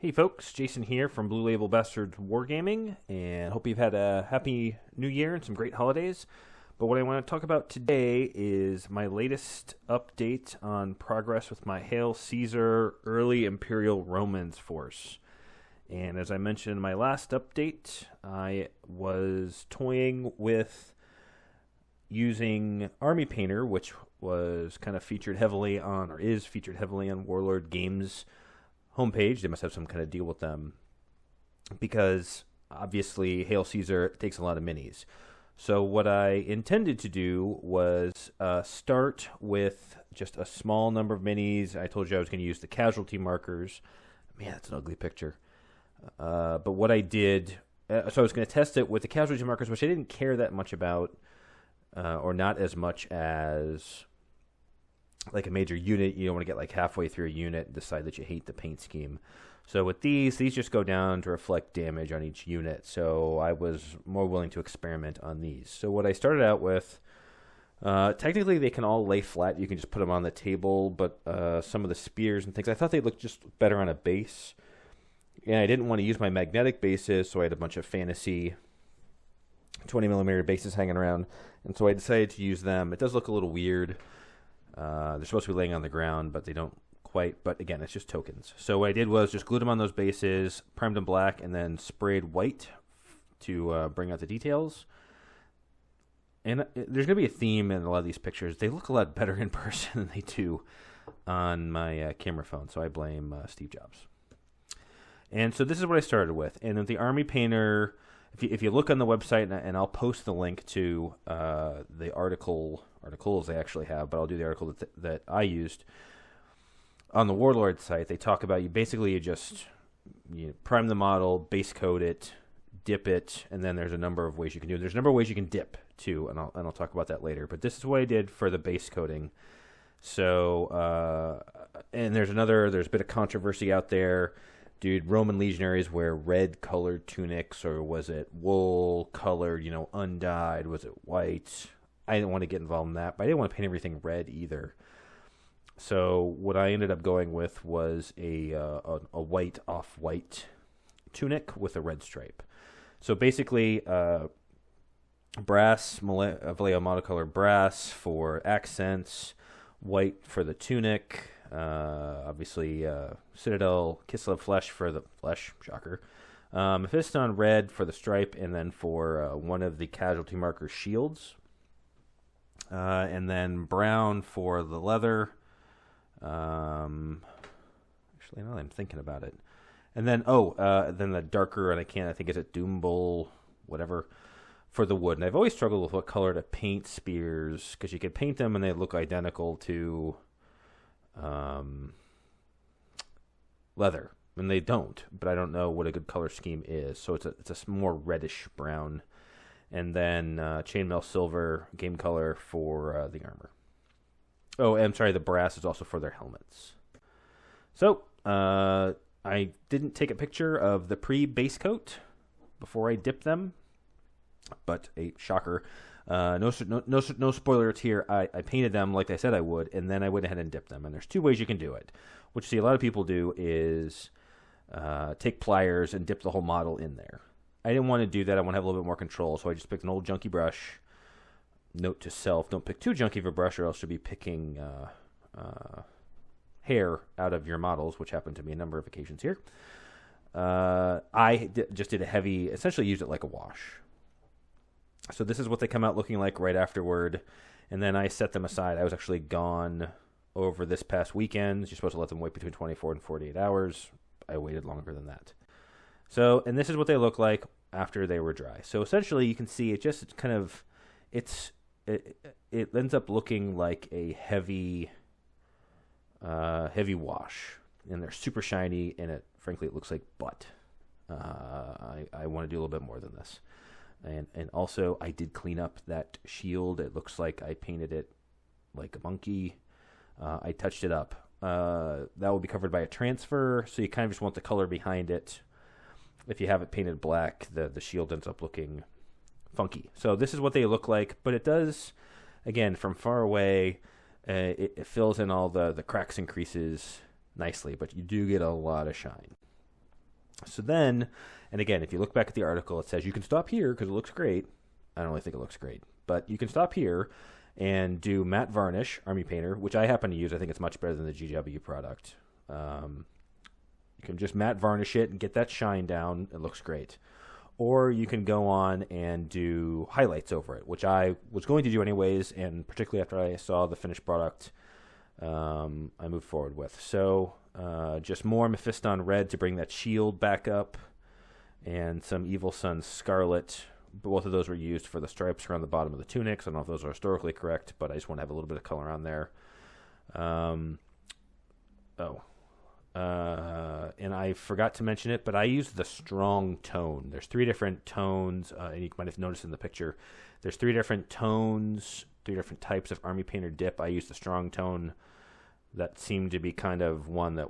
Hey folks, Jason here from Blue Label Bastards Wargaming, and hope you've had a happy new year and some great holidays. But what I want to talk about today is my latest update on progress with my Hail Caesar early Imperial Romans force. And as I mentioned in my last update, I was toying with using Army Painter, which was kind of featured heavily on, or is featured heavily on Warlord Games homepage. They must have some kind of deal with them because obviously Hail Caesar takes a lot of minis. So what I intended to do was start with just a small number of minis. I told you I was going to use the Casualty Markers. Man, that's an ugly picture. But what I did, so I was going to test it with the Casualty Markers, which I didn't care that much about, or not as much as like a major unit. You don't want to get like halfway through a unit and decide that you hate the paint scheme. So with these just go down to reflect damage on each unit. So I was more willing to experiment on these. So what I started out with, technically they can all lay flat. You can just put them on the table, but some of the spears and things, I thought they looked just better on a base. And I didn't want to use my magnetic bases, so I had a bunch of fantasy 20mm bases hanging around. And so I decided to use them. It does look a little weird. They're supposed to be laying on the ground, but they don't quite. But again, it's just tokens. So what I did was just glued them on those bases, primed them black, and then sprayed white to bring out the details. And there's going to be a theme in a lot of these pictures. They look a lot better in person than they do on my camera phone, so I blame Steve Jobs. And so this is what I started with. And with the Army Painter, if you look on the website, and I'll post the link to the articles they actually have, but I'll do the article that I used on the Warlord site. They talk about you just prime the model, base coat it, dip it, and then there's a number of ways you can do it. There's a number of ways you can dip too, and I'll talk about that later. But this is what I did for the base coating. So and there's a bit of controversy out there. Dude, Roman legionaries wear red colored tunics, or was it wool colored, undyed? Was it white? I didn't want to get involved in that, but I didn't want to paint everything red either. So what I ended up going with was a white off-white tunic with a red stripe. So basically, brass, Vallejo monocolor brass for accents, white for the tunic. Obviously, Citadel Kislev flesh for the flesh, shocker. Mephiston red for the stripe, and then for one of the Casualty Marker shields. And then brown for the leather. Actually, now that I'm thinking about it. And then, then the darker, and I think it's a Doombull, whatever, for the wood. And I've always struggled with what color to paint spears, because you could paint them and they look identical to leather, and they don't, but I don't know what a good color scheme is. So it's a more reddish brown, and then chainmail silver game color for the armor. Oh, I'm sorry, the brass is also for their helmets. So I didn't take a picture of the pre-base coat before I dipped them, but a shocker. No spoilers here. I painted them like I said I would, and then I went ahead and dipped them. And there's two ways you can do it. What you see a lot of people do is take pliers and dip the whole model in there. I didn't want to do that. I want to have a little bit more control, so I just picked an old junky brush. Note to self, don't pick too junky of a brush, or else you'll be picking hair out of your models, which happened to me a number of occasions here. Just did a heavy, essentially used it like a wash. So this is what they come out looking like right afterward, and then I set them aside. I was actually gone over this past weekend. You're supposed to let them wait between 24 and 48 hours. I waited longer than that. So, and this is what they look like after they were dry. So essentially, you can see it ends up looking like a heavy wash, and they're super shiny, and frankly it looks like butt. I want to do a little bit more than this. And also, I did clean up that shield. It looks like I painted it like a monkey. I touched it up. That will be covered by a transfer, so you kind of just want the color behind it. If you have it painted black, the shield ends up looking funky. So this is what they look like, but it does, again, from far away, it fills in all the cracks and creases nicely, but you do get a lot of shine. So then, and again, if you look back at the article, it says you can stop here because it looks great. I don't really think it looks great, but you can stop here and do matte varnish, Army Painter, which I happen to use. I think it's much better than the GW product. You can just matte varnish it and get that shine down. It looks great. Or you can go on and do highlights over it, which I was going to do anyways, and particularly after I saw the finished product, I moved forward with. So just more Mephiston Red to bring that shield back up, and some Evil Sun Scarlet. Both of those were used for the stripes around the bottom of the tunics. I don't know if those are historically correct, but I just want to have a little bit of color on there. And I forgot to mention it, but I used the strong tone. There's 3 different tones, and you might have noticed in the picture. There's 3 different tones, 3 different types of Army Painter dip. I used the strong tone. That seemed to be kind of one that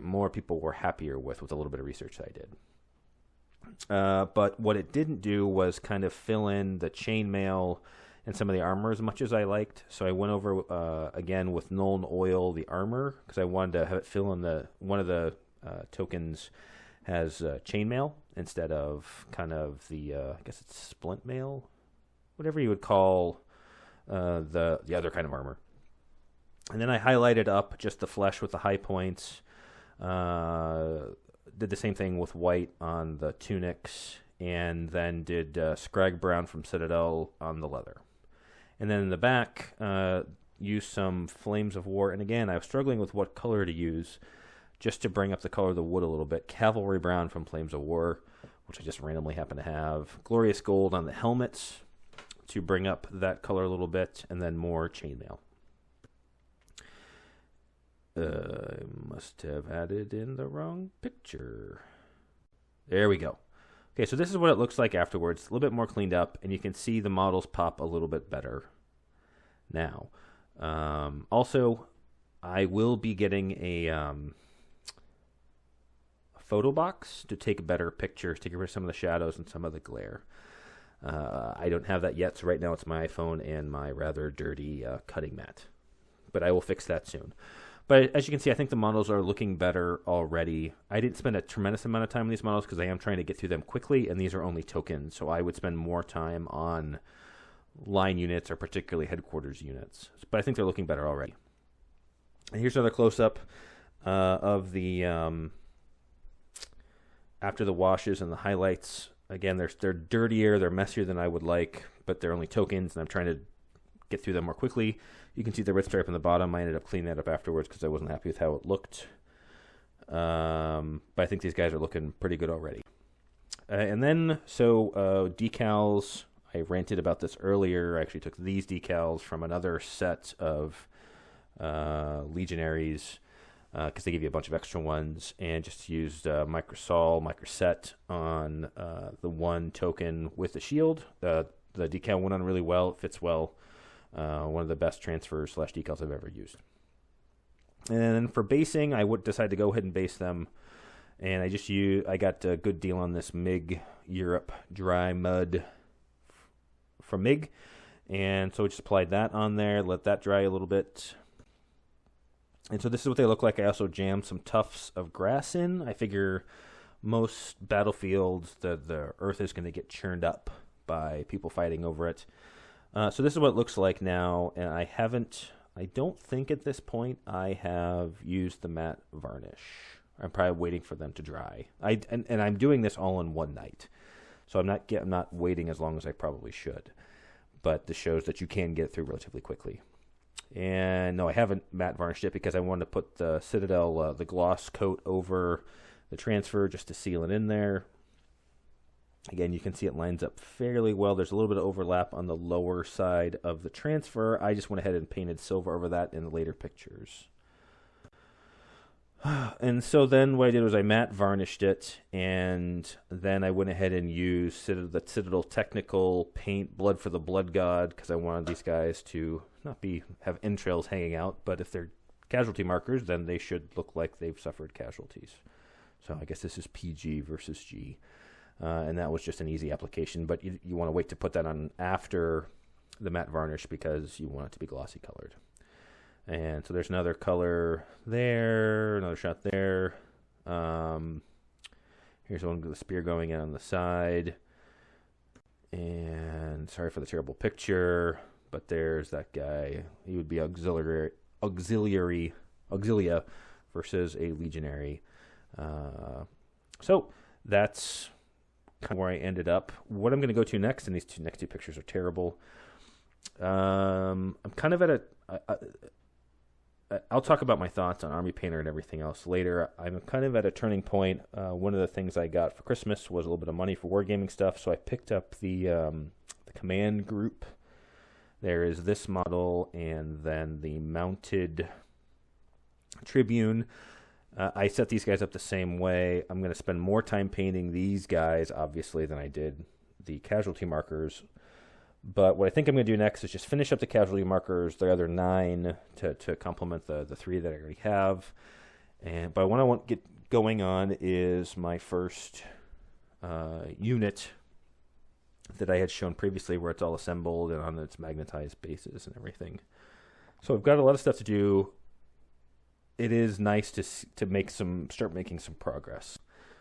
more people were happier with a little bit of research that I did. But what it didn't do was kind of fill in the chainmail and some of the armor as much as I liked. So I went over again with Nuln Oil the armor because I wanted to have it fill in one of the tokens has chainmail instead of kind of the I guess it's splint mail, whatever you would call the other kind of armor. And then I highlighted up just the flesh with the high points. Did the same thing with white on the tunics, and then did Scrag Brown from Citadel on the leather. And then in the back, used some Flames of War. And again, I was struggling with what color to use just to bring up the color of the wood a little bit. Cavalry Brown from Flames of War, which I just randomly happen to have. Glorious Gold on the helmets to bring up that color a little bit, and then more chainmail. I must have added in the wrong picture. There we go. Okay, so this is what it looks like afterwards. A little bit more cleaned up, and you can see the models pop a little bit better now. Also, I will be getting a photo box to take better pictures, to get rid of some of the shadows and some of the glare. I don't have that yet, so right now it's my iPhone and my rather dirty cutting mat. But I will fix that soon. But as you can see, I think the models are looking better already. I didn't spend a tremendous amount of time on these models because I am trying to get through them quickly, and these are only tokens, so I would spend more time on line units or particularly headquarters units. But I think they're looking better already. And here's another close-up of the after the washes and the highlights. Again, they're dirtier, they're messier than I would like, but they're only tokens, and I'm trying to get through them more quickly. You can see the red stripe on the bottom. I ended up cleaning that up afterwards because I wasn't happy with how it looked. But I think these guys are looking pretty good already. And then, decals. I ranted about this earlier. I actually took these decals from another set of Legionaries because they give you a bunch of extra ones, and just used Microsol, Microset on the one token with the shield. The decal went on really well. It fits well. One of the best transfers / decals I've ever used. And then for basing, I would decide to go ahead and base them. And I got a good deal on this MIG Europe dry mud from MIG. And so I just applied that on there, let that dry a little bit. And so this is what they look like. I also jammed some tufts of grass in. I figure most battlefields, the earth is going to get churned up by people fighting over it. So this is what it looks like now, and I don't think at this point I have used the matte varnish. I'm probably waiting for them to dry. And I'm doing this all in one night, so I'm not waiting as long as I probably should. But this shows that you can get it through relatively quickly. And no, I haven't matte varnished it because I wanted to put the Citadel, the gloss coat over the transfer just to seal it in there. Again, you can see it lines up fairly well. There's a little bit of overlap on the lower side of the transfer. I just went ahead and painted silver over that in the later pictures. And so then what I did was I matte varnished it, and then I went ahead and used the Citadel Technical Paint Blood for the Blood God because I wanted these guys to not have entrails hanging out, but if they're casualty markers, then they should look like they've suffered casualties. So I guess this is PG versus G. And that was just an easy application, but you want to wait to put that on after the matte varnish because you want it to be glossy colored. And so there's another color there, another shot there. And Here's one with the spear going in on the side. And sorry for the terrible picture, but there's that guy. He would be auxilia versus a legionary. So that's kind of where I ended up. What I'm going to go to next, and these next two pictures are terrible. I'm kind of at I'll talk about my thoughts on Army Painter and everything else later. I'm kind of at a turning point. One of the things I got for Christmas was a little bit of money for wargaming stuff, so I picked up the command group. There is this model and then the mounted Tribune. I set these guys up the same way. I'm going to spend more time painting these guys, obviously, than I did the Casualty Markers. But what I think I'm going to do next is just finish up the Casualty Markers, the other 9, to complement the 3 that I already have. But what I want to get going on is my first unit that I had shown previously, where it's all assembled and on its magnetized bases and everything. So I've got a lot of stuff to do. It is nice to start making some progress.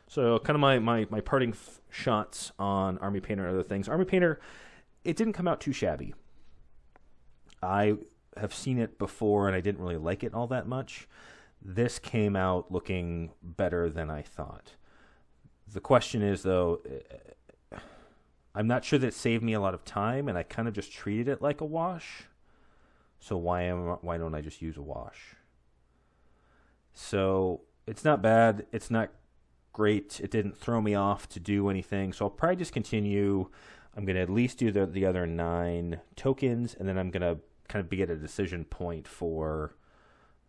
So kind of my parting shots on Army Painter and other things. Army Painter, it didn't come out too shabby. I have seen it before, and I didn't really like it all that much. This came out looking better than I thought. The question is, though, I'm not sure that it saved me a lot of time, and I kind of just treated it like a wash. So why don't I just use a wash? So it's not bad. It's not great. It didn't throw me off to do anything. So I'll probably just continue. I'm going to at least do the other 9 tokens, and then I'm going to kind of be at a decision point for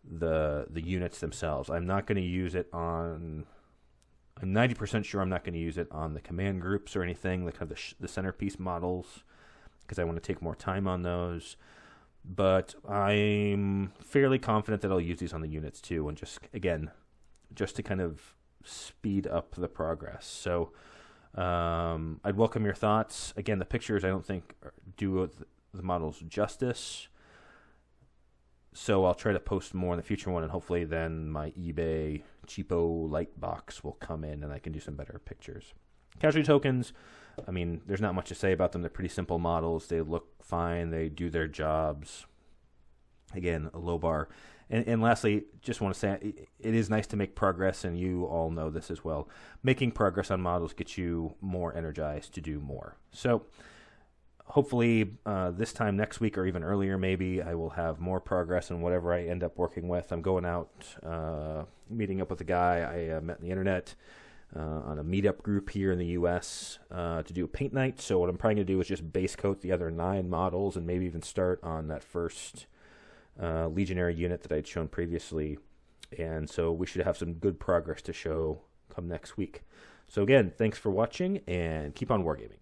the units themselves. I'm not going to use it on... I'm 90% sure I'm not going to use it on the command groups or anything, like kind of the centerpiece models, because I want to take more time on those. But I'm fairly confident that I'll use these on the units too, and just to kind of speed up the progress. So I'd welcome your thoughts. Again, the pictures I don't think do the models justice, so I'll try to post more in the future one, and hopefully then my eBay cheapo light box will come in and I can do some better pictures. Casualty tokens, I mean, there's not much to say about them. They're pretty simple models. They look fine. They do their jobs. Again, a low bar. And lastly, just want to say, it is nice to make progress, and you all know this as well. Making progress on models gets you more energized to do more. So hopefully this time next week, or even earlier maybe, I will have more progress in whatever I end up working with. I'm going out, meeting up with a guy I met on the internet, on a meetup group here in the U.S. To do a paint night. So what I'm probably going to do is just base coat the other 9 models, and maybe even start on that first legionary unit that I'd shown previously. And so we should have some good progress to show come next week. So again, thanks for watching, and keep on wargaming.